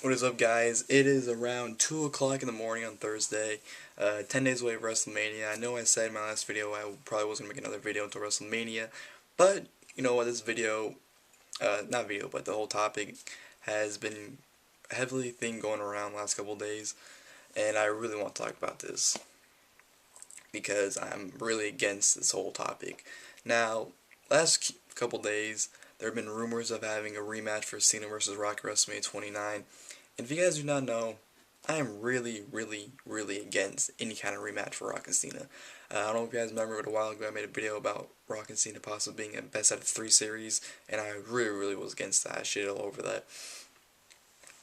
What is up, guys? It is around 2 o'clock in the morning on Thursday, 10 days away from WrestleMania. I know I said in my last video I probably wasn't going to make another video until WrestleMania, but you know what, this video, not video, but the whole topic has been heavily going around the last couple of days, and I really want to talk about this because I'm really against this whole topic. Now, last couple days, there have been rumors of having a rematch for Cena vs. Rock at WrestleMania 29. And if you guys do not know, I am really against any kind of rematch for Rock and Cena. I don't know if you guys remember, but a while ago I made a video about Rock and Cena possibly being a best out of 3 series, and I really was against that. I shit all over that.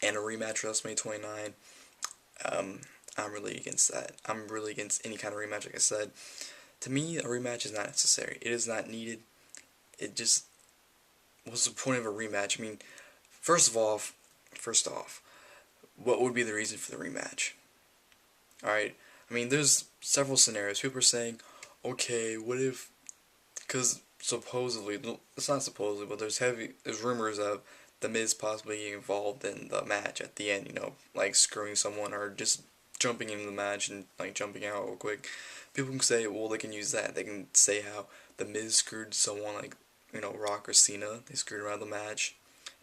And a rematch for WrestleMania 29, I'm really against that. I'm really against any kind of rematch, like I said. To me, a rematch is not necessary. It is not needed. It just, what's the point of a rematch? I mean, first off, what would be the reason for the rematch? Alright, I mean, there's several scenarios. People are saying, okay, what if, because supposedly, it's not supposedly, but there's rumors of The Miz possibly getting involved in the match at the end, you know, like screwing someone or just jumping into the match and like jumping out real quick. People can say, well, they can use that. They can say how The Miz screwed someone like, you know, Rock or Cena. They screwed around the match,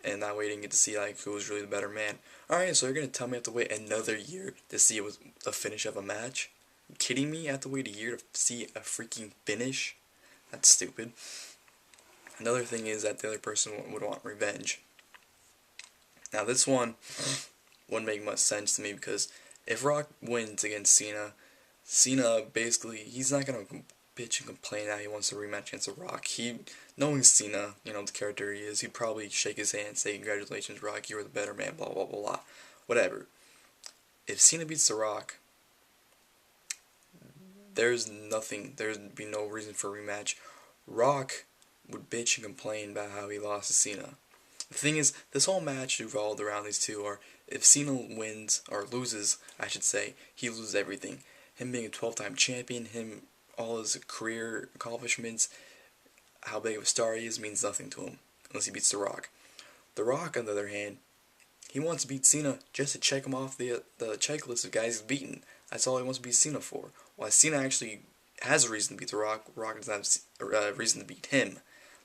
and that way you didn't get to see like who was really the better man. Alright, so you're gonna tell me I have to wait another year to see a finish of a match? You kidding me? I have to wait a year to see a freaking finish? That's stupid. Another thing is that the other person would want revenge. Now this one wouldn't make much sense to me because if Rock wins against Cena, Cena basically, he's not gonna bitch and complain that he wants a rematch against The Rock. Knowing Cena, you know, the character he is, he'd probably shake his hand and say, congratulations, Rock, you were the better man, blah, blah, blah, blah. Whatever. If Cena beats The Rock, there'd be no reason for a rematch. Rock would bitch and complain about how he lost to Cena. The thing is, this whole match revolved around these two, or if Cena wins, or loses, I should say, he loses everything. Him being a 12-time champion, all his career accomplishments, how big of a star he is, means nothing to him, unless he beats The Rock. The Rock, on the other hand, he wants to beat Cena just to check him off the checklist of guys he's beaten. That's all he wants to beat Cena for. While Cena actually has a reason to beat The Rock, Rock doesn't have a reason to beat him.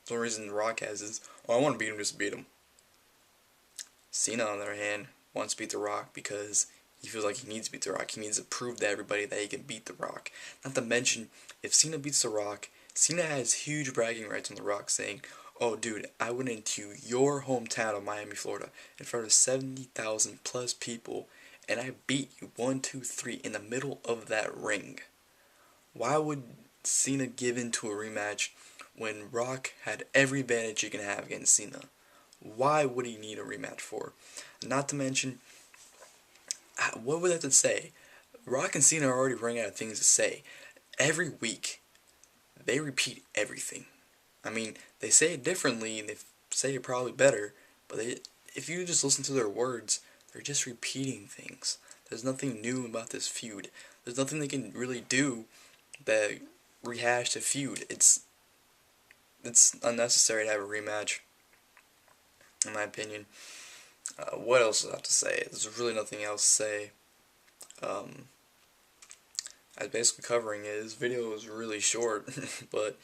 The only reason The Rock has is, oh, I want to beat him just to beat him. Cena, on the other hand, wants to beat The Rock because he feels like he needs to beat The Rock. He needs to prove to everybody that he can beat The Rock. Not to mention, if Cena beats The Rock, Cena has huge bragging rights on The Rock, saying, oh dude, I went into your hometown of Miami, Florida, in front of 70,000 plus people, and I beat you 1, 2, 3 in the middle of that ring. Why would Cena give in to a rematch when Rock had every advantage he can have against Cena? Why would he need a rematch for? Not to mention, what would they have to say? Rock and Cena are already running out of things to say. Every week, they repeat everything. I mean, they say it differently, and they say it probably better, but if you just listen to their words, they're just repeating things. There's nothing new about this feud. There's nothing they can really do that rehash the feud. It's unnecessary to have a rematch, in my opinion. What else do I have to say? There's really nothing else to say. I was basically covering it. This video was really short, but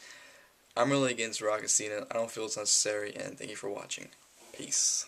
I'm really against Rock and Cena. I don't feel it's necessary, and thank you for watching. Peace.